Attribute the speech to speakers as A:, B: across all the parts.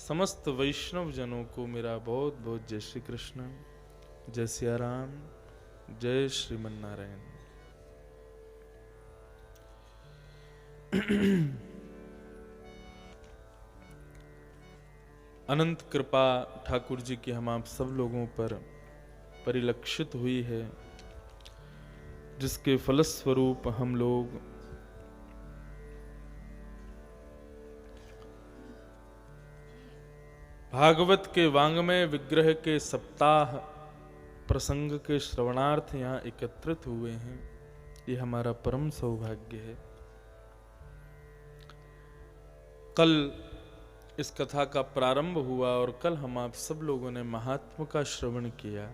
A: समस्त वैष्णव जनों को मेरा बहुत बहुत जय श्री कृष्ण, जय सिया राम, जय श्रीमन नारायण। अनंत कृपा ठाकुर जी की हम आप सब लोगों पर परिलक्षित हुई है, जिसके फलस्वरूप हम लोग भागवत के वांग्मय विग्रह के सप्ताह प्रसंग के श्रवणार्थ यहाँ एकत्रित हुए हैं। ये हमारा परम सौभाग्य है। कल इस कथा का प्रारंभ हुआ और कल हम आप सब लोगों ने महात्म का श्रवण किया,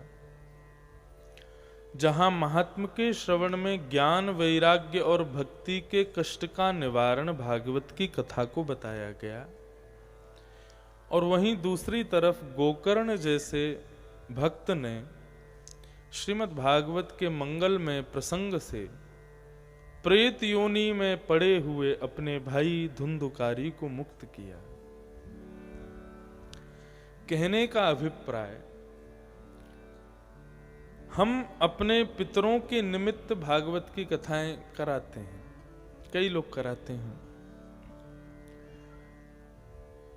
A: जहां महात्म के श्रवण में ज्ञान, वैराग्य और भक्ति के कष्ट का निवारण भागवत की कथा को बताया गया, और वहीं दूसरी तरफ गोकर्ण जैसे भक्त ने श्रीमद् भागवत के मंगलमय प्रसंग से प्रेत योनि में पड़े हुए अपने भाई धुंधुकारी को मुक्त किया। कहने का अभिप्राय, हम अपने पितरों के निमित्त भागवत की कथाएं कराते हैं, कई लोग कराते हैं।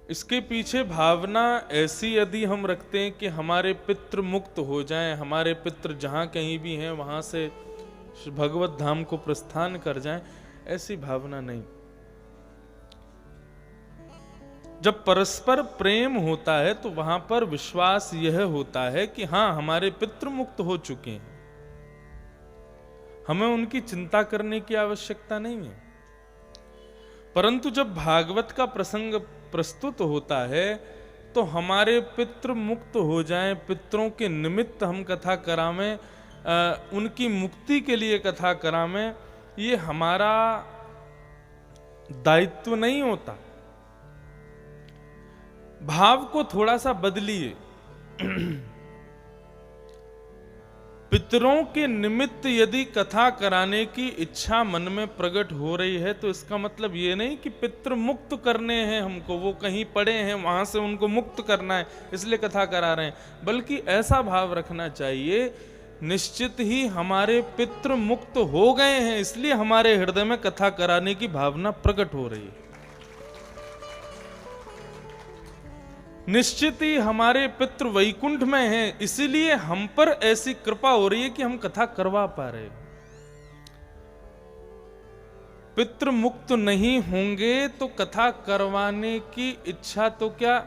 A: इसके पीछे भावना ऐसी यदि हम रखते हैं कि हमारे पितृ मुक्त हो जाएं, हमारे पितृ जहां कहीं भी हैं वहां से भगवत धाम को प्रस्थान कर जाएं, ऐसी भावना नहीं। जब परस्पर प्रेम होता है तो वहां पर विश्वास यह होता है कि हां, हमारे पितृ मुक्त हो चुके हैं, हमें उनकी चिंता करने की आवश्यकता नहीं है। परंतु जब भागवत का प्रसंग प्रस्तुत होता है तो हमारे पितृ मुक्त हो जाएं, पितरों के निमित्त हम कथा करावें, उनकी मुक्ति के लिए कथा करावें, ये हमारा दायित्व नहीं होता। भाव को थोड़ा सा बदलिए। पितरों के निमित्त यदि कथा कराने की इच्छा मन में प्रकट हो रही है तो इसका मतलब ये नहीं कि पितृ मुक्त करने हैं हमको, वो कहीं पड़े हैं वहां से उनको मुक्त करना है इसलिए कथा करा रहे हैं, बल्कि ऐसा भाव रखना चाहिए, निश्चित ही हमारे पितृ मुक्त हो गए हैं इसलिए हमारे हृदय में कथा कराने की भावना प्रकट हो रही है। निश्चित ही हमारे पितृ वैकुंठ में हैं, इसीलिए हम पर ऐसी कृपा हो रही है कि हम कथा करवा पा रहे हैं। पितृ मुक्त नहीं होंगे तो कथा करवाने की इच्छा तो क्या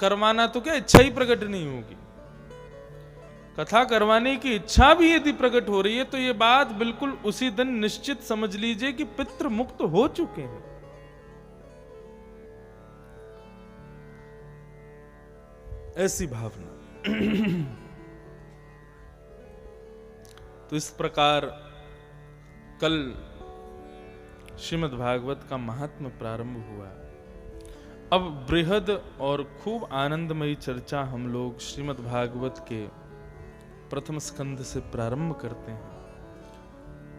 A: करवाना तो क्या इच्छा ही प्रकट नहीं होगी। कथा करवाने की इच्छा भी यदि प्रकट हो रही है तो ये बात बिल्कुल उसी दिन निश्चित समझ लीजिए कि पितृ मुक्त हो चुके हैं। ऐसी भावना। तो इस प्रकार कल श्रीमद् भागवत का महात्म प्रारंभ हुआ। अब बृहद और खूब आनंदमयी चर्चा हम लोग श्रीमद् भागवत के प्रथम स्कंध से प्रारंभ करते हैं।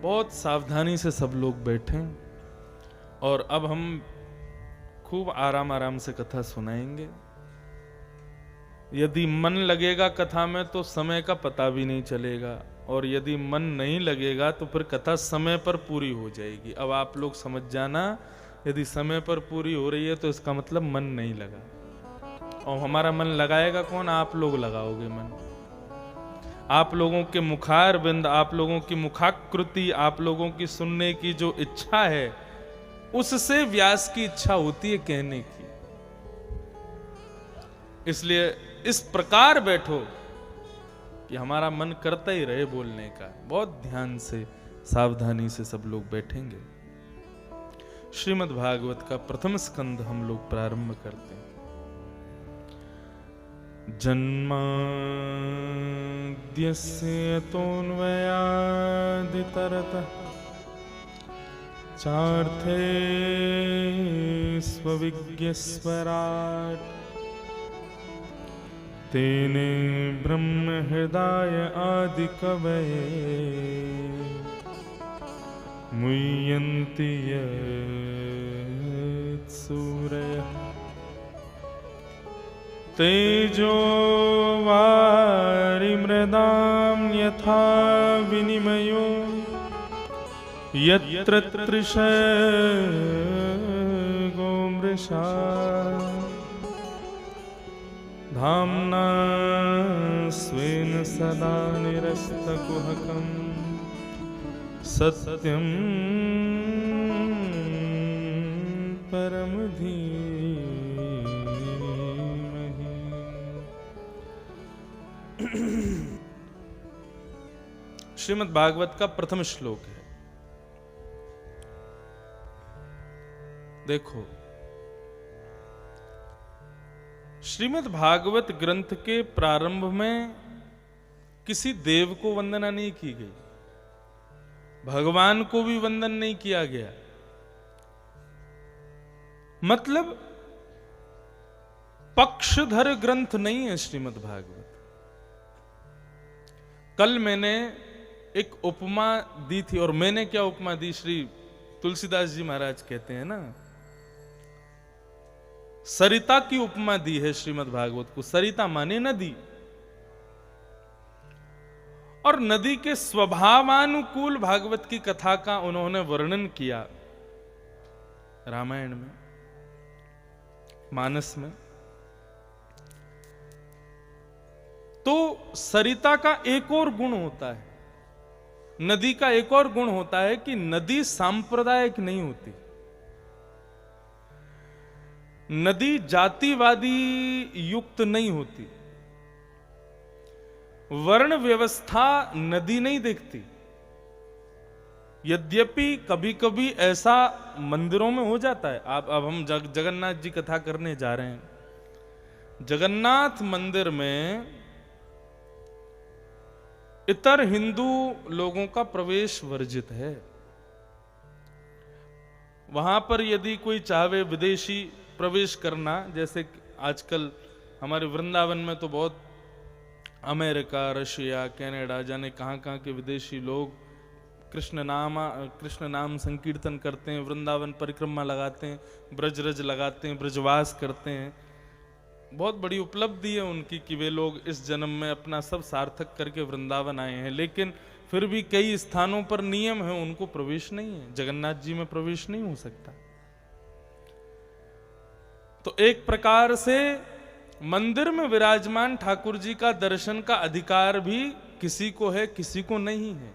A: बहुत सावधानी से सब लोग बैठें और अब हम खूब आराम आराम से कथा सुनाएंगे। यदि मन लगेगा कथा में तो समय का पता भी नहीं चलेगा, और यदि मन नहीं लगेगा तो फिर कथा समय पर पूरी हो जाएगी। अब आप लोग समझ जाना, यदि समय पर पूरी हो रही है तो इसका मतलब मन नहीं लगा। और हमारा मन लगाएगा कौन? आप लोग लगाओगे मन। आप लोगों के मुखार बिंद, आप लोगों की मुखाकृति, आप लोगों की सुनने की जो इच्छा है, उससे व्यास की इच्छा होती है कहने की। इसलिए इस प्रकार बैठो कि हमारा मन करता ही रहे बोलने का। बहुत ध्यान से, सावधानी से सब लोग बैठेंगे। श्रीमद् भागवत का प्रथम स्कंद हम लोग प्रारंभ करते हैं। जन्माद्यस्य तोऽन्वयादितरतः चार्थे स्वविज्ञस्वराट् तेने ब्रह्म हृदय आदि कवये मुह्यन्ति यत्सूरयः। तेजो वारि मृदां यथा विनिमयो यत्र तृषगो मृषा धाम्ना स्वेन सदा निरस्तकुहकं सत्यं परम धीमहि। श्रीमद् भागवत का प्रथम श्लोक है। देखो, श्रीमद् भागवत ग्रंथ के प्रारंभ में किसी देव को वंदना नहीं की गई, भगवान को भी वंदन नहीं किया गया। मतलब पक्षधर ग्रंथ नहीं है श्रीमद् भागवत। कल मैंने एक उपमा दी थी, और मैंने क्या उपमा दी, श्री तुलसीदास जी महाराज कहते हैं ना, सरिता की उपमा दी है श्रीमद् भागवत को। सरिता माने नदी, और नदी के स्वभावानुकूल भागवत की कथा का उन्होंने वर्णन किया रामायण में, मानस में। तो सरिता का एक और गुण होता है, नदी का एक और गुण होता है कि नदी सांप्रदायिक नहीं होती। नदी जातिवादी युक्त नहीं होती, वर्ण व्यवस्था नदी नहीं देखती। यद्यपि कभी कभी ऐसा मंदिरों में हो जाता है। अब हम जगन्नाथ जी कथा करने जा रहे हैं। जगन्नाथ मंदिर में इतर हिंदू लोगों का प्रवेश वर्जित है। वहां पर यदि कोई चाहे विदेशी प्रवेश करना, जैसे आजकल हमारे वृंदावन में तो बहुत अमेरिका, रशिया, कनाडा, जाने कहां कहां के विदेशी लोग कृष्ण नाम संकीर्तन करते हैं, वृंदावन परिक्रमा लगाते हैं, ब्रजरज लगाते हैं, ब्रजवास करते हैं। बहुत बड़ी उपलब्धि है उनकी कि वे लोग इस जन्म में अपना सब सार्थक करके वृंदावन आए हैं। लेकिन फिर भी कई स्थानों पर नियम है, उनको प्रवेश नहीं है। जगन्नाथ जी में प्रवेश नहीं हो सकता। तो एक प्रकार से मंदिर में विराजमान ठाकुर जी का दर्शन का अधिकार भी किसी को है, किसी को नहीं है।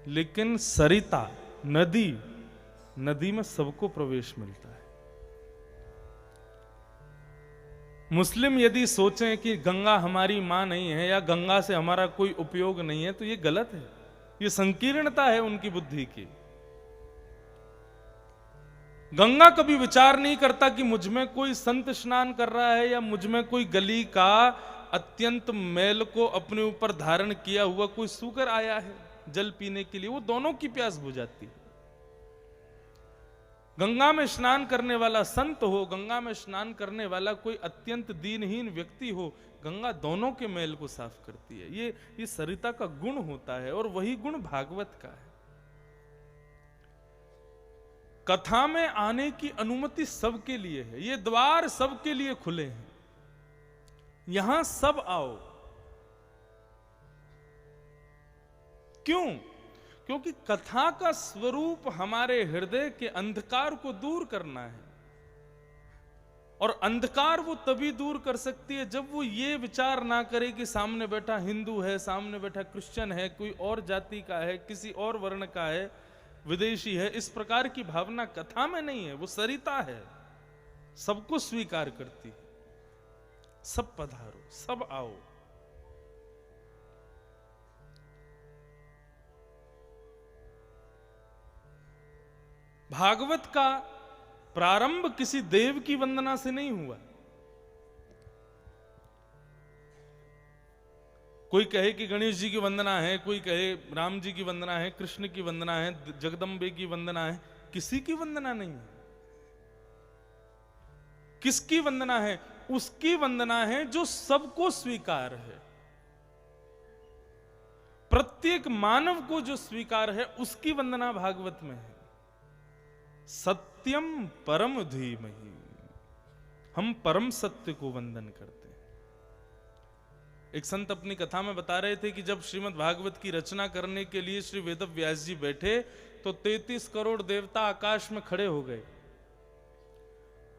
A: लेकिन सरिता नदी में सबको प्रवेश मिलता है। मुस्लिम यदि सोचें कि गंगा हमारी मां नहीं है या गंगा से हमारा कोई उपयोग नहीं है, तो ये गलत है। ये संकीर्णता है उनकी बुद्धि की। गंगा कभी विचार नहीं करता कि मुझ में कोई संत स्नान कर रहा है या मुझ में कोई गली का अत्यंत मैल को अपने ऊपर धारण किया हुआ कोई सूकर आया है जल पीने के लिए। वो दोनों की प्यास बुझाती है। गंगा में स्नान करने वाला संत हो, गंगा में स्नान करने वाला कोई अत्यंत दीनहीन व्यक्ति हो, गंगा दोनों के मैल को साफ करती है। ये सरिता का गुण होता है, और वही गुण भागवत का है। कथा में आने की अनुमति सबके लिए है। ये द्वार सबके लिए खुले हैं, यहां सब आओ। क्यों? क्योंकि कथा का स्वरूप हमारे हृदय के अंधकार को दूर करना है। और अंधकार वो तभी दूर कर सकती है जब वो ये विचार ना करे कि सामने बैठा हिंदू है, सामने बैठा क्रिश्चियन है, कोई और जाति का है, किसी और वर्ण का है, विदेशी है। इस प्रकार की भावना कथा में नहीं है। वो सरिता है, सबको स्वीकार करती है। सब पधारो, सब आओ। भागवत का प्रारंभ किसी देव की वंदना से नहीं हुआ। कोई कहे कि गणेश जी की वंदना है, कोई कहे राम जी की वंदना है, कृष्ण की वंदना है, जगदम्बे की वंदना है। किसी की वंदना नहीं है। किसकी वंदना है? उसकी वंदना है जो सबको स्वीकार है। प्रत्येक मानव को जो स्वीकार है, उसकी वंदना भागवत में है। सत्यम परम धीमहि। हम परम सत्य को वंदन करते हैं। एक संत अपनी कथा में बता रहे थे कि जब श्रीमद् भागवत की रचना करने के लिए श्री वेदव्यास जी बैठे तो 33 करोड़ देवता आकाश में खड़े हो गए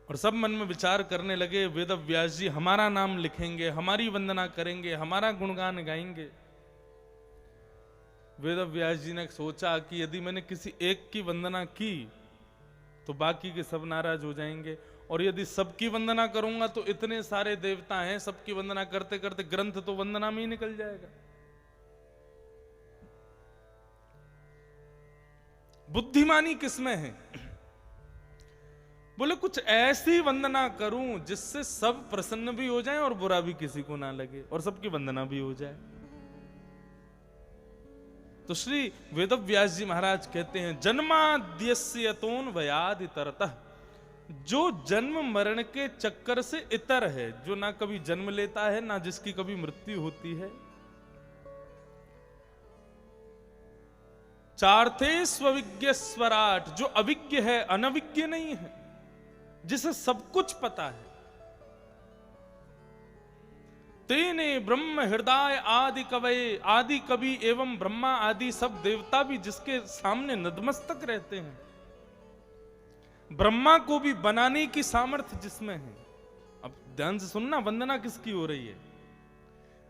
A: और सब मन में विचार करने लगे, वेदव्यास जी हमारा नाम लिखेंगे, हमारी वंदना करेंगे, हमारा गुणगान गाएंगे। वेदव्यास जी ने सोचा कि यदि मैंने किसी एक की वंदना की तो बाकी के सब नाराज हो जाएंगे, और यदि सबकी वंदना करूंगा तो इतने सारे देवता हैं, सबकी वंदना करते करते ग्रंथ तो वंदना में ही निकल जाएगा। बुद्धिमानी किसमें है? बोले कुछ ऐसी वंदना करूं जिससे सब प्रसन्न भी हो जाएं और बुरा भी किसी को ना लगे और सबकी वंदना भी हो जाए। तो श्री वेदव्यास जी महाराज कहते हैं, जन्माद्यस्य यतोन वयादि तरतः, जो जन्म मरण के चक्कर से इतर है, जो ना कभी जन्म लेता है ना जिसकी कभी मृत्यु होती है। चार्थे स्वविज्ञ स्वराट, जो अविज्ञ है, अनविज्ञ नहीं है, जिसे सब कुछ पता है। तेने ब्रह्म हृदय आदि कवये, आदि कवि एवं ब्रह्मा आदि सब देवता भी जिसके सामने नतमस्तक रहते हैं। ब्रह्मा को भी बनाने की सामर्थ्य जिसमें है। अब ध्यान से सुनना, वंदना किसकी हो रही है?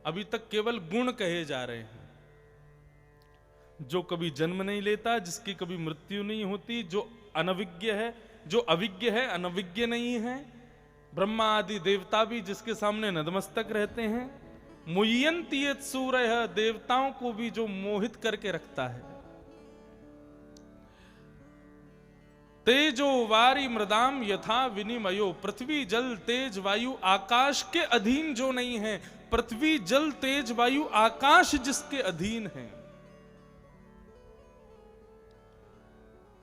A: अभी तक केवल गुण कहे जा रहे हैं। जो कभी जन्म नहीं लेता, जिसकी कभी मृत्यु नहीं होती, जो अनविज्ञ है, जो अविज्ञ है, अनविज्ञ नहीं है। ब्रह्मा आदि देवता भी जिसके सामने नतमस्तक रहते हैं। मुह्यन्ति यत् सूरयः, देवताओं को भी जो मोहित करके रखता है। तेजो वारी मृदाम यथा विनिमयो, पृथ्वी जल तेज वायु आकाश के अधीन जो नहीं है, पृथ्वी जल तेज वायु आकाश जिसके अधीन है।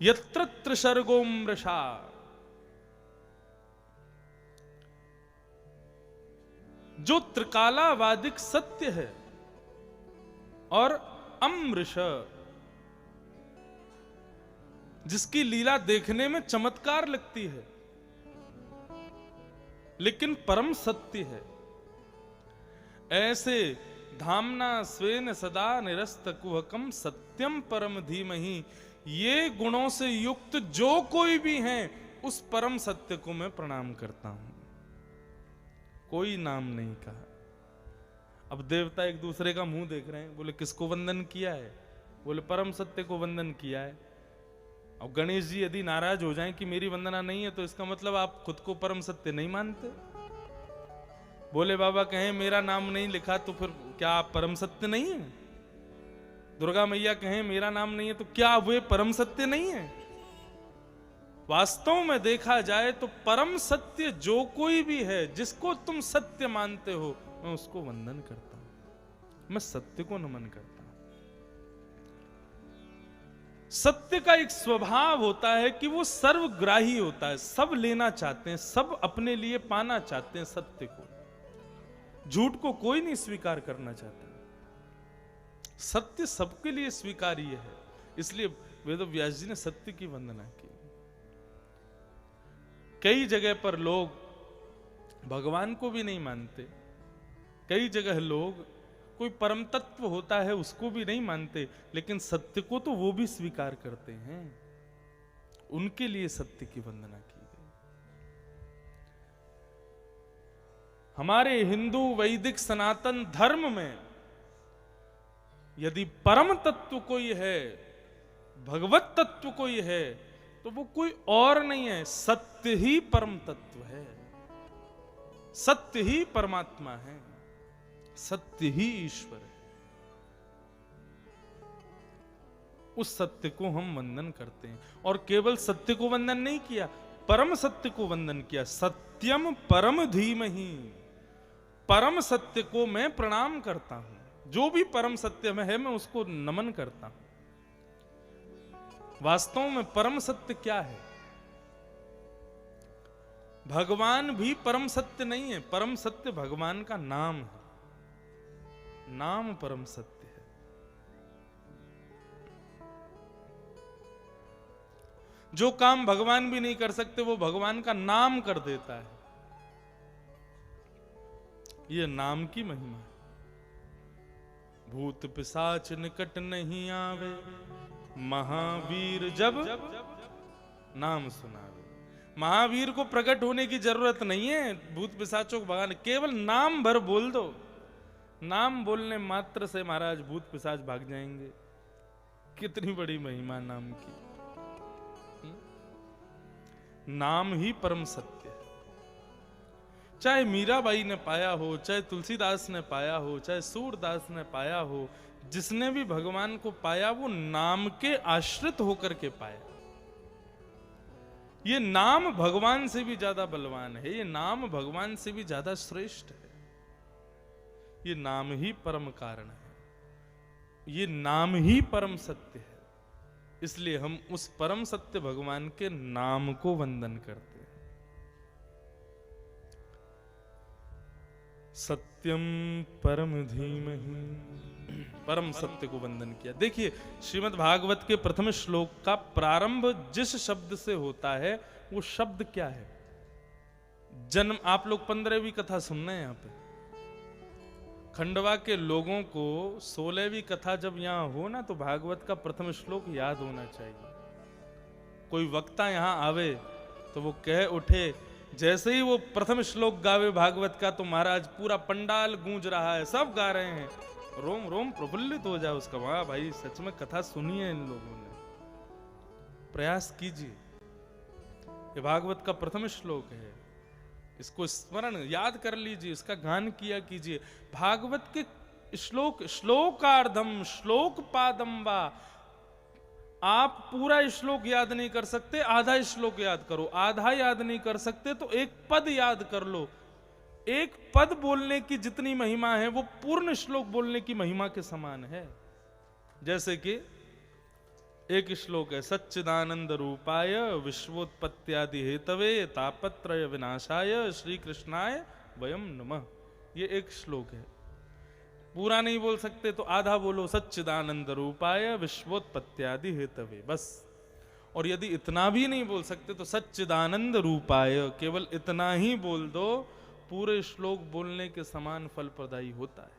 A: यत्र त्रिसर्गो मृषा, जो त्रिकालावादिक सत्य है, और अमृष, जिसकी लीला देखने में चमत्कार लगती है लेकिन परम सत्य है। ऐसे धामना स्वेन सदा निरस्त कुहकम सत्यम परम धीमहि, ये गुणों से युक्त जो कोई भी है उस परम सत्य को मैं प्रणाम करता हूं। कोई नाम नहीं कहा। अब देवता एक दूसरे का मुंह देख रहे हैं, बोले किसको वंदन किया है? बोले परम सत्य को वंदन किया है। अब गणेश जी यदि नाराज हो जाएं कि मेरी वंदना नहीं है, तो इसका मतलब आप खुद को परम सत्य नहीं मानते। बोले बाबा कहें मेरा नाम नहीं लिखा तो फिर क्या आप परम सत्य नहीं है? दुर्गा मैया कहें मेरा नाम नहीं है तो क्या वे परम सत्य नहीं है? वास्तव में देखा जाए तो परम सत्य जो कोई भी है, जिसको तुम सत्य मानते हो, मैं उसको वंदन करता हूं, मैं सत्य को नमन करता हूं। सत्य का एक स्वभाव होता है कि वो सर्वग्राही होता है, सब लेना चाहते हैं, सब अपने लिए पाना चाहते हैं सत्य को। झूठ को कोई नहीं स्वीकार करना चाहता। सत्य सबके लिए स्वीकार्य है, इसलिए वेदव्यास जी ने सत्य की वंदना की। कई जगह पर लोग भगवान को भी नहीं मानते, कई जगह लोग कोई परम तत्व होता है उसको भी नहीं मानते, लेकिन सत्य को तो वो भी स्वीकार करते हैं। उनके लिए सत्य की वंदना की गई। हमारे हिंदू वैदिक सनातन धर्म में यदि परम तत्व कोई है, भगवत तत्व कोई है, तो वो कोई और नहीं है, सत्य ही परम तत्व है, सत्य ही परमात्मा है, सत्य ही ईश्वर है। उस सत्य को हम वंदन करते हैं, और केवल सत्य को वंदन नहीं किया, परम सत्य को वंदन किया। सत्यम परम धीमहि, परम सत्य को मैं प्रणाम करता हूं। जो भी परम सत्य में है मैं उसको नमन करता हूं। वास्तव में परम सत्य क्या है? भगवान भी परम सत्य नहीं है, परम सत्य भगवान का नाम है, नाम परम सत्य है। जो काम भगवान भी नहीं कर सकते वो भगवान का नाम कर देता है। ये नाम की महिमा है। भूत पिशाच निकट नहीं आवे, महावीर जब नाम सुनावे। महावीर को प्रकट होने की जरूरत नहीं है भूत पिशाचों को भगाने, केवल नाम भर बोल दो। नाम बोलने मात्र से महाराज भूत पिशाच भाग जाएंगे। कितनी बड़ी महिमा नाम की। नाम ही परम सत्य है। चाहे मीराबाई ने पाया हो, चाहे तुलसीदास ने पाया हो, चाहे सूरदास ने पाया हो, जिसने भी भगवान को पाया वो नाम के आश्रित होकर के पाया। ये नाम भगवान से भी ज्यादा बलवान है, ये नाम भगवान से भी ज्यादा श्रेष्ठ है। ये नाम ही परम कारण है, ये नाम ही परम सत्य है। इसलिए हम उस परम सत्य भगवान के नाम को वंदन करते हैं। सत्यम परम धीमहि, परम सत्य को वंदन किया। देखिए श्रीमद् भागवत के प्रथम श्लोक का प्रारंभ जिस शब्द से होता है वो शब्द क्या है? जन्म। आप लोग 15वीं कथा सुन रहे हैं यहां पे। खंडवा के लोगों को 16वीं कथा जब यहां हो ना तो भागवत का प्रथम श्लोक याद होना चाहिए। कोई वक्ता यहां आवे तो वो कह उठे, जैसे ही वो प्रथम श्लोक गावे भागवत का तो महाराज पूरा पंडाल गूंज रहा है, सब गा रहे हैं, रोम रोम प्रफुल्लित हो जाए उसका। वाह भाई सच में कथा सुनी है इन लोगों ने। प्रयास कीजिए, ये भागवत का प्रथम श्लोक है, इसको स्मरण याद कर लीजिए, इसका गान किया कीजिए। भागवत के श्लोक, श्लोकार्धम श्लोक पादम वा। आप पूरा श्लोक याद नहीं कर सकते, आधा श्लोक याद करो। आधा याद नहीं कर सकते तो एक पद याद कर लो। एक पद बोलने की जितनी महिमा है वो पूर्ण श्लोक बोलने की महिमा के समान है। जैसे कि एक श्लोक है, सच्चिदानंद रूपाय विश्वोत्पत्त्यादि हेतवे तापत्रय विनाशाय श्री कृष्णाय वयम नमः। ये एक श्लोक है। पूरा नहीं बोल सकते तो आधा बोलो, सच्चिदानंद रूपाय विश्वोत्पत्त्यादि हेतवे, बस। और यदि इतना भी नहीं बोल सकते तो सच्चिदानंद रूपाय, केवल इतना ही बोल दो, पूरे श्लोक बोलने के समान फलप्रदायी होता है।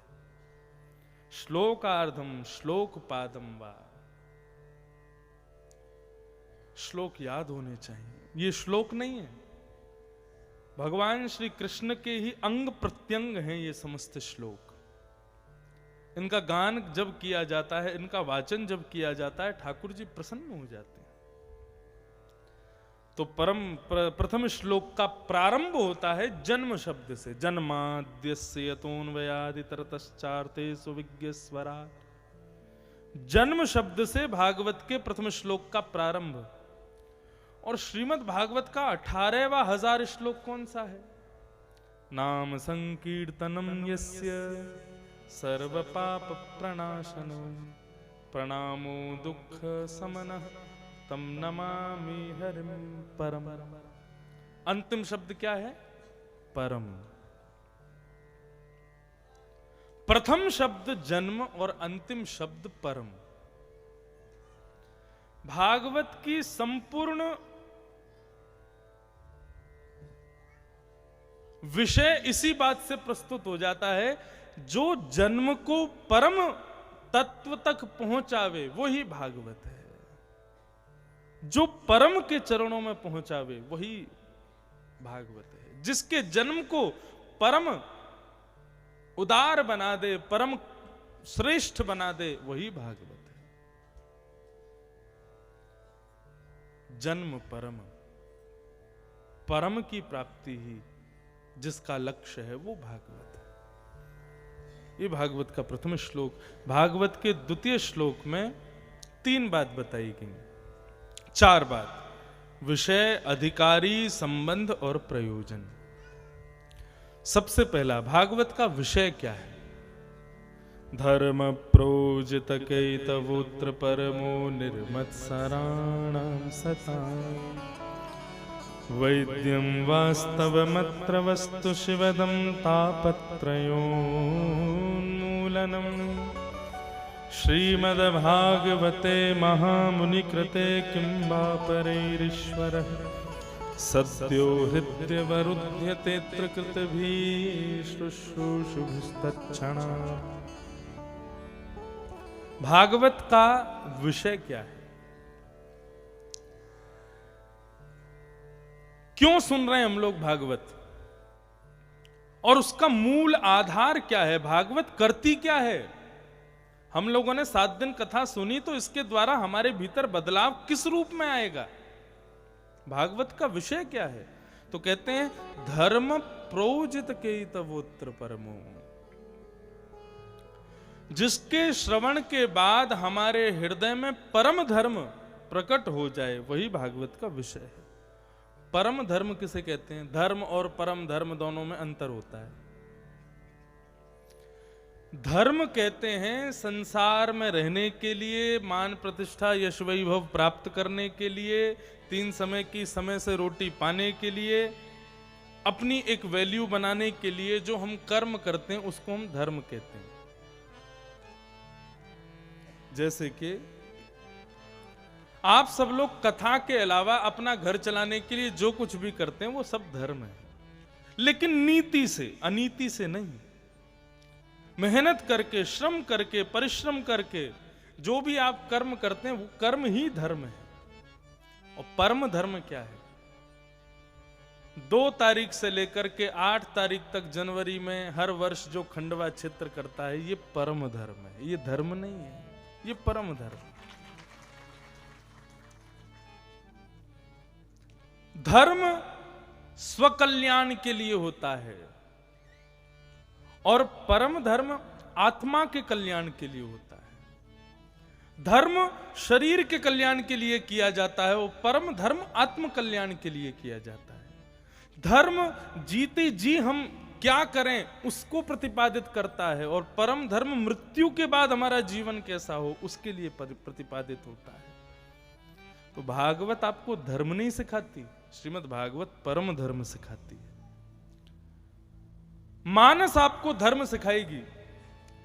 A: श्लोकार्धम श्लोक पादम वा। श्लोक याद होने चाहिए। ये श्लोक नहीं है, भगवान श्री कृष्ण के ही अंग प्रत्यंग हैं ये समस्त श्लोक। इनका गान जब किया जाता है, इनका वाचन जब किया जाता है, ठाकुर जी प्रसन्न हो जाते हैं। तो प्रथम श्लोक का प्रारंभ होता है जन्म शब्द से। जन्माद्यस्य यतोऽन्वयादितरतश्चार्थे सुविज्ञस्वराट्। जन्म शब्द से भागवत के प्रथम श्लोक का प्रारंभ। और श्रीमद् भागवत का 18वां हजार श्लोक कौन सा है? नाम संकीर्तनम यस्य सर्व पाप प्रणाशनो प्रणामो दुख समनः तम नमामि हरिम परम। अंतिम शब्द क्या है? परम। प्रथम शब्द जन्म और अंतिम शब्द परम। भागवत की संपूर्ण विषय इसी बात से प्रस्तुत हो जाता है, जो जन्म को परम तत्व तक पहुंचावे वही भागवत है। जो परम के चरणों में पहुंचावे वही भागवत है। जिसके जन्म को परम उदार बना दे, परम श्रेष्ठ बना दे, वही भागवत है। जन्म परम, परम की प्राप्ति ही जिसका लक्ष्य है वो भागवत है। ये भागवत का प्रथम श्लोक। भागवत के द्वितीय श्लोक में 3 बात बताई गई, 4 बात। विषय, अधिकारी, संबंध और प्रयोजन। सबसे पहला, भागवत का विषय क्या है? धर्म प्रोजित कैतवोत्र परमो निर्मत्सराणां सताम् वैद्यं वास्तवमत्र वस्तु शिवदं तापत्रयोन्मूलनम्। श्रीमद्भागवते महामुनिकृते किं वा परैरीश्वरः सद्यो हृदयवरुध्यते कृतभिः शुश्रूषुभिस्तत्क्षणा। भागवत का विषय क्या है? क्यों सुन रहे हैं हम लोग भागवत, और उसका मूल आधार क्या है? भागवत करती क्या है? हम लोगों ने 7 दिन कथा सुनी, तो इसके द्वारा हमारे भीतर बदलाव किस रूप में आएगा? भागवत का विषय क्या है? तो कहते हैं धर्म प्रोजित केतवोत्र परमो। जिसके श्रवण के बाद हमारे हृदय में परम धर्म प्रकट हो जाए, वही भागवत का विषय है। परम धर्म किसे कहते हैं? धर्म और परम धर्म दोनों में अंतर होता है। धर्म कहते हैं संसार में रहने के लिए, मान प्रतिष्ठा यश वैभव प्राप्त करने के लिए, 3 समय की समय से रोटी पाने के लिए, अपनी एक वैल्यू बनाने के लिए जो हम कर्म करते हैं उसको हम धर्म कहते हैं। जैसे कि आप सब लोग कथा के अलावा अपना घर चलाने के लिए जो कुछ भी करते हैं वो सब धर्म है, लेकिन नीति से, अनीति से नहीं। मेहनत करके, श्रम करके, परिश्रम करके जो भी आप कर्म करते हैं वो कर्म ही धर्म है। और परम धर्म क्या है? 2 तारीख से लेकर के 8 तारीख तक जनवरी में हर वर्ष जो खंडवा क्षेत्र करता है, ये परम धर्म है। ये धर्म नहीं है, ये परम धर्म। धर्म स्वकल्याण के लिए होता है और परम धर्म आत्मा के कल्याण के लिए होता है। धर्म शरीर के कल्याण के लिए किया जाता है और परम धर्म आत्म कल्याण के लिए किया जाता है। धर्म जीते जी हम क्या करें उसको प्रतिपादित करता है, और परम धर्म मृत्यु के बाद हमारा जीवन कैसा हो उसके लिए प्रतिपादित होता है। तो भागवत आपको धर्म नहीं सिखाती, श्रीमद् भागवत परम धर्म सिखाती है। मानस आपको धर्म सिखाएगी।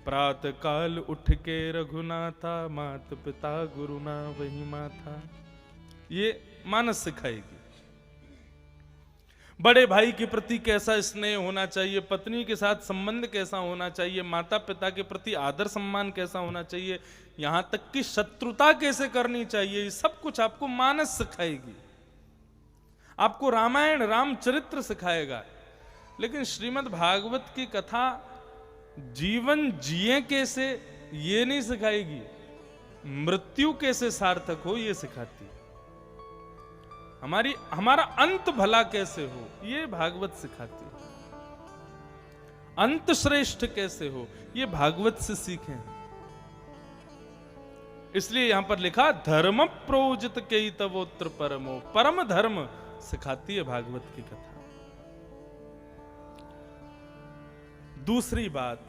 A: प्रातः काल उठ के रघुनाथा, मात पिता गुरु ना वही माथा, ये मानस सिखाएगी। बड़े भाई के प्रति कैसा स्नेह होना चाहिए, पत्नी के साथ संबंध कैसा होना चाहिए, माता पिता के प्रति आदर सम्मान कैसा होना चाहिए, यहां तक कि शत्रुता कैसे करनी चाहिए, ये सब कुछ आपको मानस सिखाएगी। आपको रामायण रामचरित्र सिखाएगा। लेकिन श्रीमद् भागवत की कथा जीवन जिए कैसे ये नहीं सिखाएगी, मृत्यु कैसे सार्थक हो ये सिखाती है। हमारा अंत भला कैसे हो ये भागवत सिखाती है। अंत श्रेष्ठ कैसे हो ये भागवत से सीखें। इसलिए यहां पर लिखा धर्म प्रोजित केतवोत्र परमो, परम धर्म सिखाती है भागवत की कथा। दूसरी बात,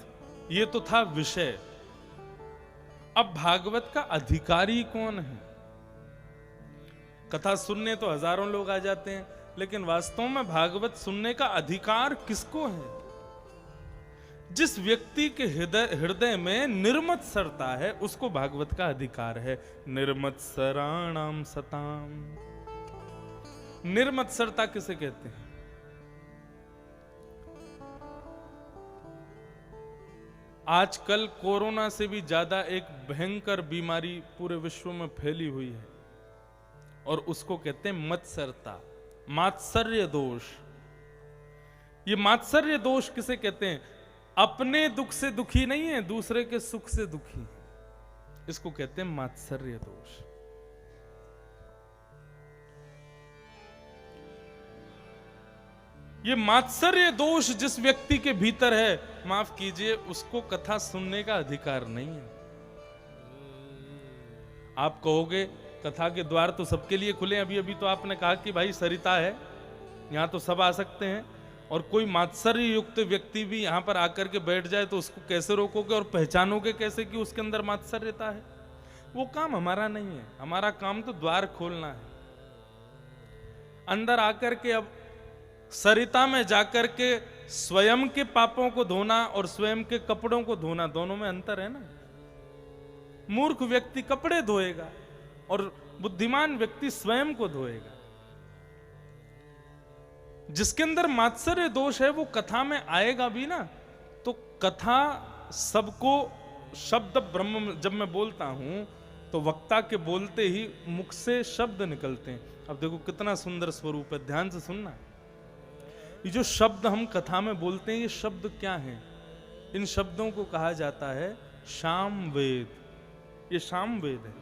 A: ये तो था विषय। अब भागवत का अधिकारी कौन है? कथा सुनने तो हजारों लोग आ जाते हैं, लेकिन वास्तव में भागवत सुनने का अधिकार किसको है? जिस व्यक्ति के हृदय में निर्मत्सरता है उसको भागवत का अधिकार है। निर्मत्सराणाम सताम। निर्मत्सरता किसे कहते हैं? आजकल कोरोना से भी ज्यादा एक भयंकर बीमारी पूरे विश्व में फैली हुई है और उसको कहते हैं मत्सरता, मात्सर्य दोष। ये मात्सर्य दोष किसे कहते हैं? अपने दुख से दुखी नहीं है, दूसरे के सुख से दुखी, इसको कहते हैं मात्सर्य दोष। ये मात्सर्य दोष जिस व्यक्ति के भीतर है, माफ कीजिए, उसको कथा सुनने का अधिकार नहीं है। आप कहोगे कथा के द्वार तो सबके लिए खुले। अभी तो आपने कहा कि भाई सरिता है, यहां तो सब आ सकते हैं, और कोई मात्सर्य युक्त व्यक्ति भी यहां पर आकर के बैठ जाए तो उसको कैसे रोकोगे और पहचानोगे कैसे कि उसके अंदर मात्सर्यता है? वो काम हमारा नहीं है। हमारा काम तो द्वार खोलना है। अंदर आकर के अब सरिता में जाकर के स्वयं के पापों को धोना और स्वयं के कपड़ों को धोना, दोनों में अंतर है ना। मूर्ख व्यक्ति कपड़े धोएगा और बुद्धिमान व्यक्ति स्वयं को धोएगा। जिसके अंदर मात्सर्य दोष है वो कथा में आएगा भी ना, तो कथा सबको शब्द ब्रह्म, जब मैं बोलता हूं तो वक्ता के बोलते ही मुख से शब्द निकलते हैं। अब देखो कितना सुंदर स्वरूप है, ध्यान से सुनना। ये जो शब्द हम कथा में बोलते हैं, ये शब्द क्या हैं? इन शब्दों को कहा जाता है शाम वेद। ये शाम वेद है।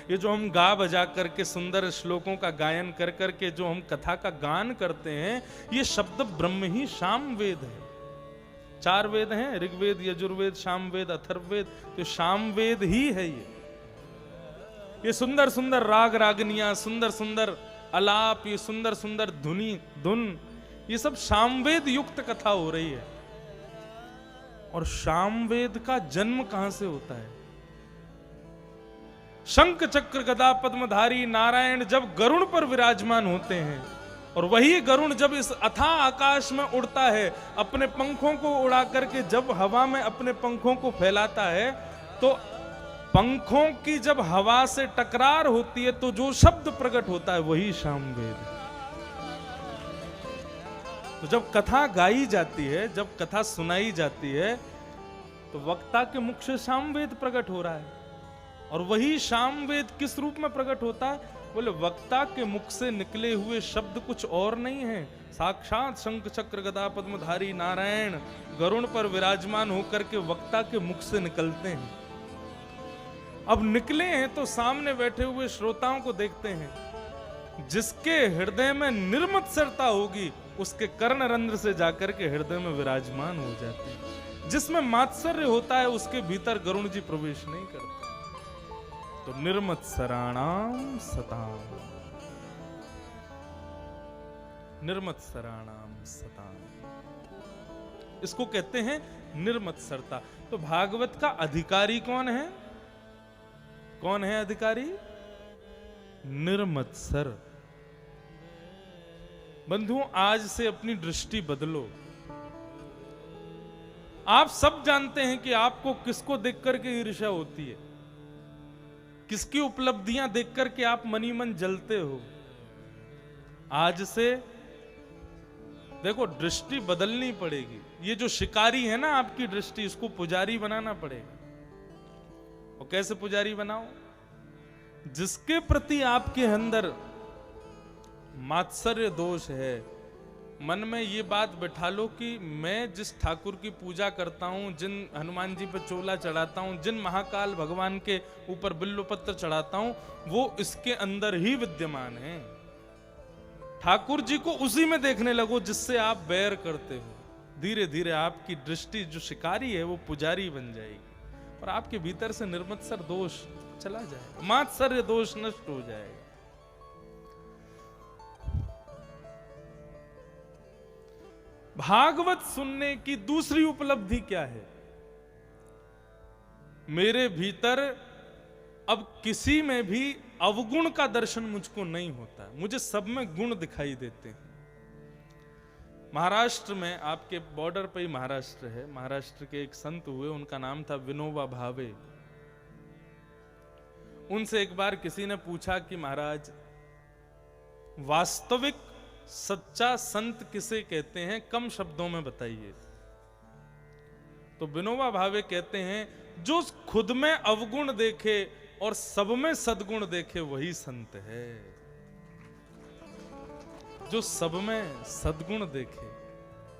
A: ये जो हम गा बजा करके सुंदर श्लोकों का गायन कर करके जो हम कथा का गान करते हैं, ये शब्द ब्रह्म ही शाम वेद है। 4 वेद हैं, ऋग्वेद, यजुर्वेद, सामवेद, अथर्ववेद। तो शाम वेद ही है ये सुंदर सुंदर राग रागनियां, सुंदर सुंदर अलाप, ये सुंदर सुंदर धुन, ये सब सामवेद युक्त कथा हो रही है। और सामवेद का जन्म कहां से होता है? शंख चक्र गदा पद्मधारी नारायण जब गरुड़ पर विराजमान होते हैं, और वही गरुड़ जब इस अथाह आकाश में उड़ता है, अपने पंखों को उड़ा करके जब हवा में अपने पंखों को फैलाता है, तो पंखों की जब हवा से टकरार होती है तो जो शब्द प्रकट होता है वही सामवेद। तो जब कथा गाई जाती है, जब कथा सुनाई जाती है, तो वक्ता के मुख से सामवेद प्रकट हो रहा है। और वही सामवेद किस रूप में प्रकट होता है? बोले वक्ता के मुख से निकले हुए शब्द कुछ और नहीं है, साक्षात शंख चक्र गदा पद्मधारी नारायण गरुड़ पर विराजमान होकर के वक्ता के मुख से निकलते हैं। अब निकले हैं तो सामने बैठे हुए श्रोताओं को देखते हैं। जिसके हृदय में निर्मत्सरता होगी, उसके कर्ण रंध्र से जाकर के हृदय में विराजमान हो जाते हैं। जिसमें मात्सर्य होता है, उसके भीतर गरुड़ जी प्रवेश नहीं करते। तो निर्मत्सराणाम सताम, निर्मत्सराणाम सताम, इसको कहते हैं निर्मत्सरता। तो भागवत का अधिकारी कौन है? कौन है अधिकारी? निर्मत्सर। बंधुओं, आज से अपनी दृष्टि बदलो। आप सब जानते हैं कि आपको किसको देख करके ईर्ष्या होती है, किसकी उपलब्धियां देख करके आप मनी मन जलते हो। आज से देखो, दृष्टि बदलनी पड़ेगी। ये जो शिकारी है ना आपकी दृष्टि, इसको पुजारी बनाना पड़ेगा। और कैसे पुजारी बनाओ? जिसके प्रति आपके अंदर मात्सर्य दोष है, मन में ये बात बैठा लो कि मैं जिस ठाकुर की पूजा करता हूं, जिन हनुमान जी पर चोला चढ़ाता हूं, जिन महाकाल भगवान के ऊपर बिल्वपत्र चढ़ाता हूं, वो इसके अंदर ही विद्यमान है। ठाकुर जी को उसी में देखने लगो जिससे आप बैर करते हो। धीरे धीरे आपकी दृष्टि जो शिकारी है वो पुजारी बन जाएगी, और आपके भीतर से निर्मत्सर दोष चला जाएगा, मात्सर्य दोष नष्ट हो जाएगा। भागवत सुनने की दूसरी उपलब्धि क्या है? मेरे भीतर अब किसी में भी अवगुण का दर्शन मुझको नहीं होता, मुझे सब में गुण दिखाई देते हैं। महाराष्ट्र में, आपके बॉर्डर पे ही महाराष्ट्र है, महाराष्ट्र के एक संत हुए, उनका नाम था विनोबा भावे। उनसे एक बार किसी ने पूछा कि महाराज, वास्तविक सच्चा संत किसे कहते हैं, कम शब्दों में बताइए। तो विनोबा भावे कहते हैं, जो खुद में अवगुण देखे और सब में सद्गुण देखे वही संत है। जो सब में सद्गुण देखे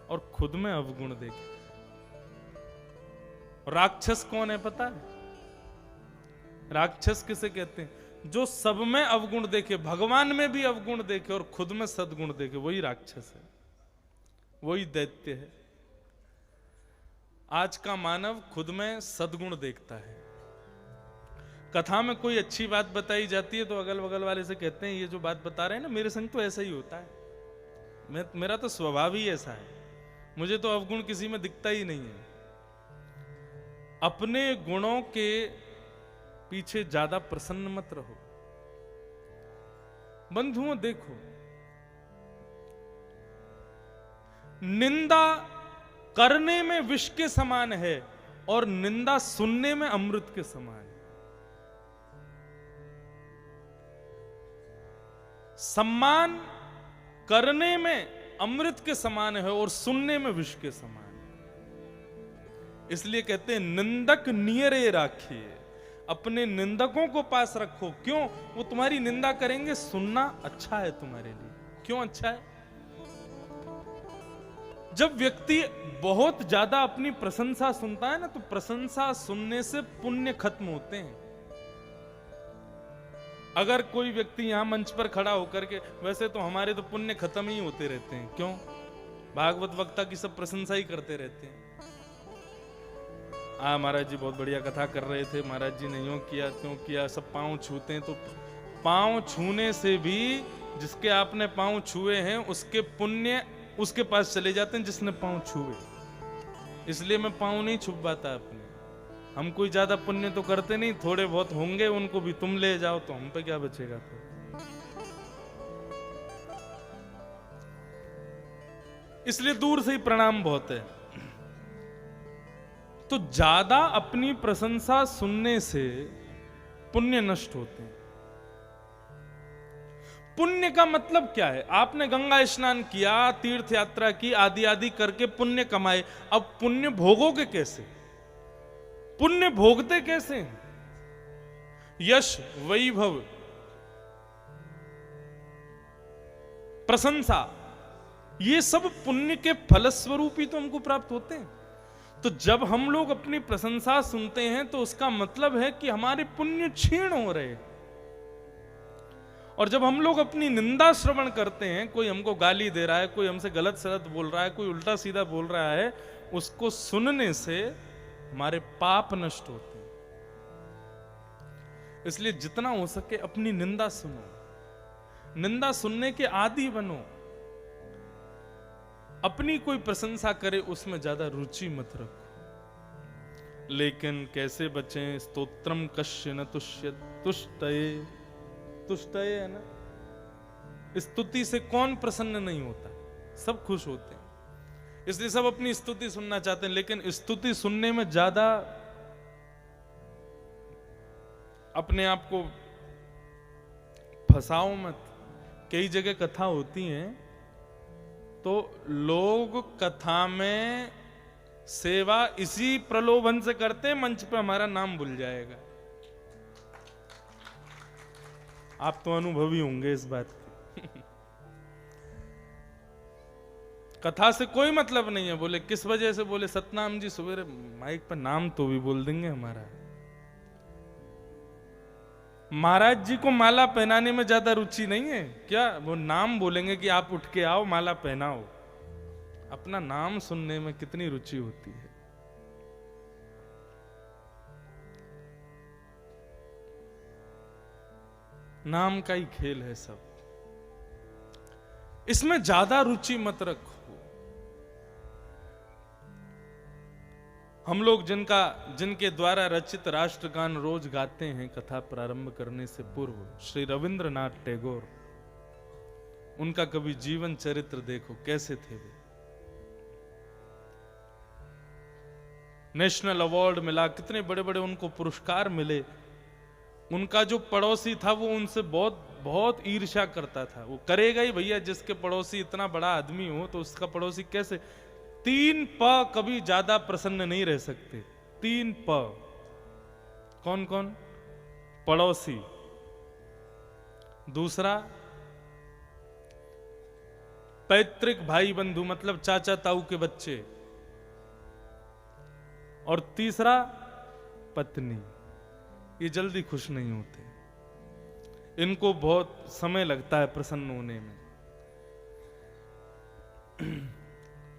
A: और खुद में अवगुण देखे। राक्षस कौन है पता है? राक्षस किसे कहते हैं? जो सब में अवगुण देखे, भगवान में भी अवगुण देखे और खुद में सद्गुण देखे, वही राक्षस है, वही दैत्य है। आज का मानव खुद में सद्गुण देखता है। कथा में कोई अच्छी बात बताई जाती है तो अगल बगल वाले से कहते हैं, ये जो बात बता रहे हैं ना, मेरे संग तो ऐसा ही होता है, मेरा तो स्वभाव ही ऐसा है, मुझे तो अवगुण किसी में दिखता ही नहीं है। अपने गुणों के पीछे ज्यादा प्रसन्न मत रहो। बंधुओं देखो, निंदा करने में विष के समान है और निंदा सुनने में अमृत के समान है। सम्मान करने में अमृत के समान है और सुनने में विष के समान है। इसलिए कहते हैं निंदक नियरे राखिए, अपने निंदकों को पास रखो। क्यों? वो तुम्हारी निंदा करेंगे, सुनना अच्छा है तुम्हारे लिए। क्यों अच्छा है? जब व्यक्ति बहुत ज्यादा अपनी प्रशंसा सुनता है ना, तो प्रशंसा सुनने से पुण्य खत्म होते हैं। अगर कोई व्यक्ति यहां मंच पर खड़ा होकर के, वैसे तो हमारे तो पुण्य खत्म ही होते रहते हैं। क्यों? भागवत वक्ता की सब प्रशंसा ही करते रहते हैं। महाराज जी बहुत बढ़िया कथा कर रहे थे, महाराज जी ने यूं किया त्यों किया, सब पांव छूते हैं। तो पांव छूने से भी जिसके आपने पांव छुए हैं उसके पुण्य उसके पास चले जाते हैं जिसने पांव छुए। इसलिए मैं पांव नहीं छुपाता अपने। हम कोई ज्यादा पुण्य तो करते नहीं, थोड़े बहुत होंगे, उनको भी तुम ले जाओ तो हम पे क्या बचेगा। तो इसलिए दूर से ही प्रणाम बहुत है। तो ज्यादा अपनी प्रशंसा सुनने से पुण्य नष्ट होते हैं। पुण्य का मतलब क्या है? आपने गंगा स्नान किया, तीर्थ यात्रा की, आदि आदि करके पुण्य कमाए। अब पुण्य भोगोगे कैसे? पुण्य भोगते कैसे हैं? यश, वैभव, प्रशंसा, ये सब पुण्य के फलस्वरूप ही तो हमको प्राप्त होते हैं। तो जब हम लोग अपनी प्रशंसा सुनते हैं तो उसका मतलब है कि हमारे पुण्य क्षीण हो रहे हैं। और जब हम लोग अपनी निंदा श्रवण करते हैं, कोई हमको गाली दे रहा है, कोई हमसे गलत सलत बोल रहा है, कोई उल्टा सीधा बोल रहा है, उसको सुनने से हमारे पाप नष्ट होते हैं। इसलिए जितना हो सके अपनी निंदा सुनो, निंदा सुनने के आदी बनो। अपनी कोई प्रशंसा करे उसमें ज्यादा रुचि मत रखो। लेकिन कैसे बचें? स्तोत्रम कश्य न तुष्यत तुष्टये, तुष्टये है ना, स्तुति से कौन प्रसन्न नहीं होता? सब खुश होते हैं। इसलिए सब अपनी स्तुति सुनना चाहते हैं। लेकिन स्तुति सुनने में ज्यादा अपने आप को फंसाओ मत। कई जगह कथा होती है तो लोग कथा में सेवा इसी प्रलोभन से करते हैं, मंच पे हमारा नाम भूल जाएगा। आप तो अनुभवी होंगे इस बात के। कथा से कोई मतलब नहीं है। बोले किस वजह से? बोले सतनाम जी सवेरे माइक पर नाम तो भी बोल देंगे हमारा। महाराज जी को माला पहनाने में ज्यादा रुचि नहीं है क्या? वो नाम बोलेंगे कि आप उठ के आओ माला पहनाओ। अपना नाम सुनने में कितनी रुचि होती है। नाम का ही खेल है सब, इसमें ज्यादा रुचि मत रखो। हम लोग जिनके द्वारा रचित राष्ट्रगान रोज गाते हैं कथा प्रारंभ करने से पूर्व, श्री रविंद्रनाथ टैगोर, उनका कभी जीवन चरित्र देखो कैसे थे वे। नेशनल अवार्ड मिला, कितने बड़े बड़े उनको पुरस्कार मिले। उनका जो पड़ोसी था वो उनसे बहुत बहुत ईर्ष्या करता था। वो करेगा ही भैया, जिसके पड़ोसी इतना बड़ा आदमी हो तो उसका पड़ोसी कैसे। 3 प कभी ज्यादा प्रसन्न नहीं रह सकते। 3 प कौन कौन? पड़ोसी, दूसरा पैतृक भाई बंधु मतलब चाचा ताऊ के बच्चे, और तीसरा पत्नी। ये जल्दी खुश नहीं होते, इनको बहुत समय लगता है प्रसन्न होने में।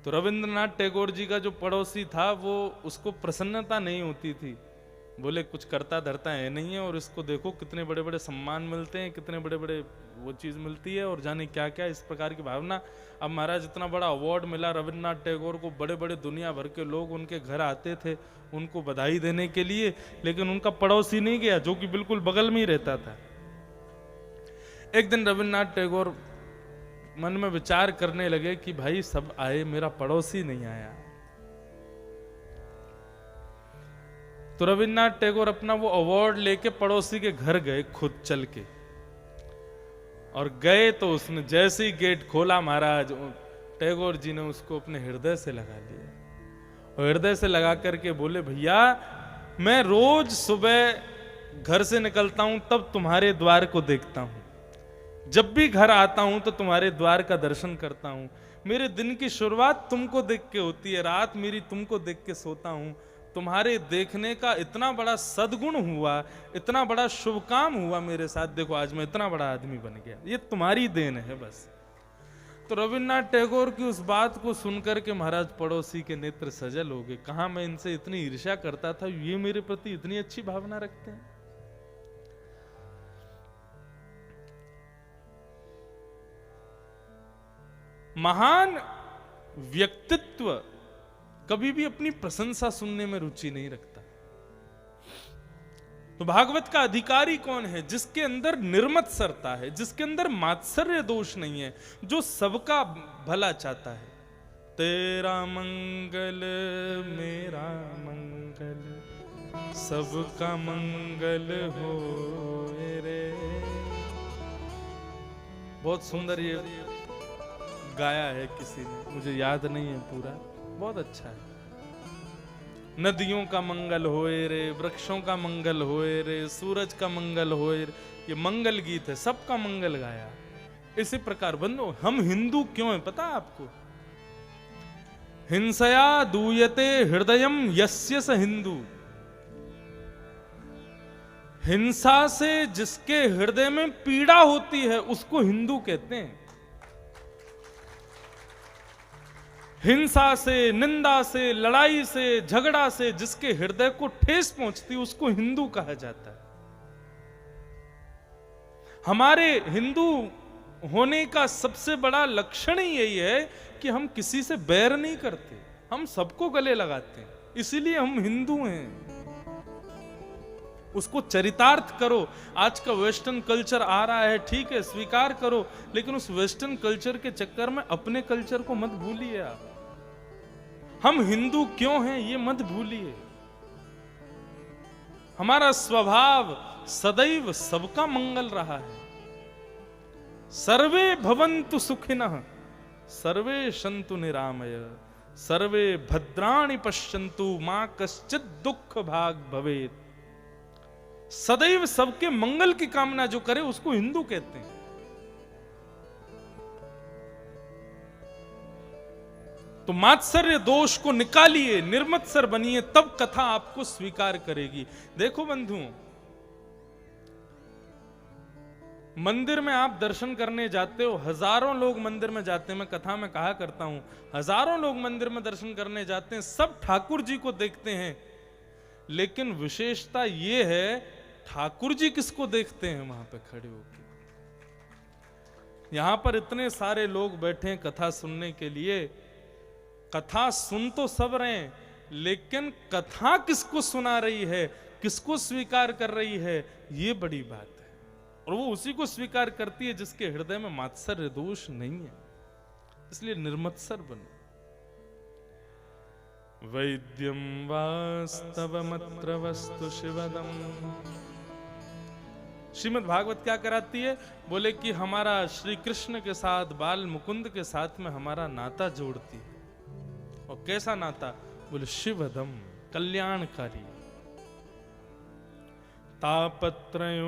A: तो रविंद्रनाथ टैगोर जी का जो पड़ोसी था वो उसको प्रसन्नता नहीं होती थी। बोले कुछ करता धरता है नहीं है, और इसको देखो कितने बड़े बड़े सम्मान मिलते हैं, कितने बड़े बड़े वो चीज मिलती है, और जाने क्या क्या, इस प्रकार की भावना। अब महाराज इतना बड़ा अवार्ड मिला रविंद्रनाथ टैगोर को, बड़े बड़े दुनिया भर के लोग उनके घर आते थे उनको बधाई देने के लिए, लेकिन उनका पड़ोसी नहीं गया जो कि बिल्कुल बगल में ही रहता था। एक दिन रविंद्रनाथ टैगोर मन में विचार करने लगे कि भाई सब आए, मेरा पड़ोसी नहीं आया। तो रविंद्रनाथ टैगोर अपना वो अवार्ड लेके पड़ोसी के घर गए खुद चल के, और गए तो उसने जैसे ही गेट खोला महाराज, टैगोर जी ने उसको अपने हृदय से लगा लिया और हृदय से लगा करके बोले, भैया मैं रोज सुबह घर से निकलता हूं तब तुम्हारे द्वार को देखता हूं, जब भी घर आता हूं तो तुम्हारे द्वार का दर्शन करता हूं, मेरे दिन की शुरुआत तुमको देख के होती है, रात मेरी तुमको देख के सोता हूं, तुम्हारे देखने का इतना बड़ा सद्गुण हुआ, इतना बड़ा शुभ काम हुआ मेरे साथ, देखो आज मैं इतना बड़ा आदमी बन गया, ये तुम्हारी देन है बस। तो रविन्द्रनाथ टैगोर की उस बात को सुनकर के महाराज पड़ोसी के नेत्र सजल हो गए। कहा मैं इनसे इतनी ईर्ष्या करता था, ये मेरे प्रति इतनी अच्छी भावना रखते हैं। महान व्यक्तित्व कभी भी अपनी प्रशंसा सुनने में रुचि नहीं रखता। तो भागवत का अधिकारी कौन है? जिसके अंदर निर्मत्सरता है, जिसके अंदर मात्सर्य दोष नहीं है, जो सबका भला चाहता है। तेरा मंगल मेरा मंगल सबका मंगल हो रे। बहुत सुंदर ये गाया है किसी ने, मुझे याद नहीं है पूरा, बहुत अच्छा है। नदियों का मंगल होए रे, वृक्षों का मंगल होए रे, सूरज का मंगल होए रे, ये मंगल गीत है, सबका मंगल गाया। इसी प्रकार बंधु, हम हिंदू क्यों हैं पता है आपको? हिंसया दूयते हृदयम यस्य स हिंदू। हिंसा से जिसके हृदय में पीड़ा होती है उसको हिंदू कहते हैं। हिंसा से, निंदा से, लड़ाई से, झगड़ा से जिसके हृदय को ठेस पहुंचती है उसको हिंदू कहा जाता है। हमारे हिंदू होने का सबसे बड़ा लक्षण ही यही है कि हम किसी से बैर नहीं करते, हम सबको गले लगाते हैं, इसीलिए हम हिंदू हैं। उसको चरितार्थ करो। आज का वेस्टर्न कल्चर आ रहा है, ठीक है, स्वीकार करो, लेकिन उस वेस्टर्न कल्चर के चक्कर में अपने कल्चर को मत भूलिए। आप हम हिंदू क्यों हैं ये मत भूलिए। हमारा स्वभाव सदैव सबका मंगल रहा है। सर्वे भवन्तु सुखिनः सर्वे सन्तु निरामय सर्वे भद्राणि पश्यन्तु मां कश्चित् दुःख भाग् भवेत्। सदैव सबके मंगल की कामना जो करे उसको हिंदू कहते हैं। तो मात्सर्य दोष को निकालिए, निर्मत्सर बनिए, तब कथा आपको स्वीकार करेगी। देखो बंधुओं, मंदिर में आप दर्शन करने जाते हो, हजारों लोग मंदिर में जाते हैं, मैं कथा में कहा करता हूं, हजारों लोग मंदिर में दर्शन करने जाते हैं, सब ठाकुर जी को देखते हैं, लेकिन विशेषता यह है ठाकुर जी किसको देखते हैं वहां पे खड़े होकर। यहां पर इतने सारे लोग बैठे हैं कथा सुनने के लिए, कथा सुन तो सब रहे हैं, लेकिन कथा किसको सुना रही है, किसको स्वीकार कर रही है, ये बड़ी बात है। और वो उसी को स्वीकार करती है जिसके हृदय में मात्सर्य दोष नहीं है। इसलिए निर्मत्सर बनो। वैद्यम वास्तवमत्र वस्तु शिवदम। श्रीमद् भागवत क्या कराती है? बोले कि हमारा श्री कृष्ण के साथ, बाल मुकुंद के साथ में हमारा नाता जोड़ती है। और कैसा नाता? बोले शिवदम, कल्याणकारी। तापत्रयोन्मूलनम,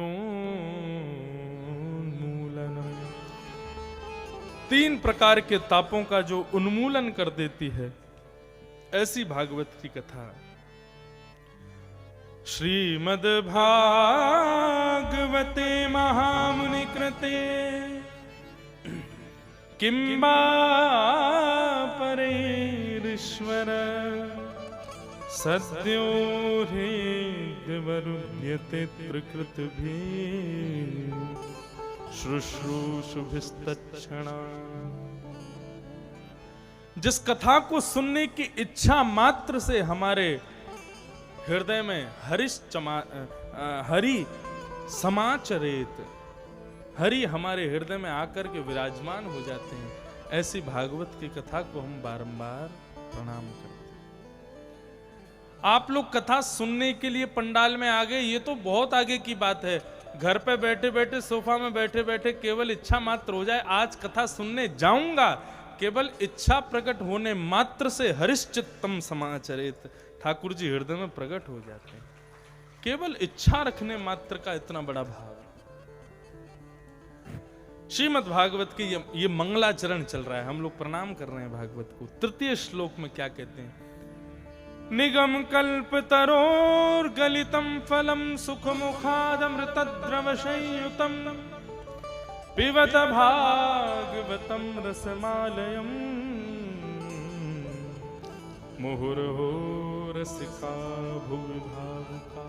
A: 3 प्रकार के तापों का जो उन्मूलन कर देती है, ऐसी भागवत की कथा। श्रीमद् भागवते महामुनि कृते किंबा परेश्वर सद्यो हृद्यवरुध्यते त्रिकृतभिः शुश्रूषुभिस्तत्क्षणा। जिस कथा को सुनने की इच्छा मात्र से हमारे हृदय में हरि समाचरेत, हरि हमारे हृदय में आकर के विराजमान हो जाते हैं, ऐसी भागवत की कथा को हम बारंबार प्रणाम करते हैं। आप लोग कथा सुनने के लिए पंडाल में आ गए, ये तो बहुत आगे की बात है। घर पे बैठे बैठे सोफा में बैठे बैठे केवल इच्छा मात्र हो जाए आज कथा सुनने जाऊंगा, केवल इच्छा प्रकट होने मात्र से हरिश्चित्तम समाचरित, ठाकुर जी हृदय में प्रकट हो जाते हैं। केवल इच्छा रखने मात्र का इतना बड़ा भाव। श्रीमद् भागवत के ये मंगलाचरण चल रहा है, हम लोग प्रणाम कर रहे हैं भागवत को। तृतीय श्लोक में क्या कहते हैं? निगम कल्प तरोर गलितम फलम सुख मुखादमृत द्रव संयुतम पिबत भागवतम रसमालयम मुहुर्हो रसिका भुवि भावुका।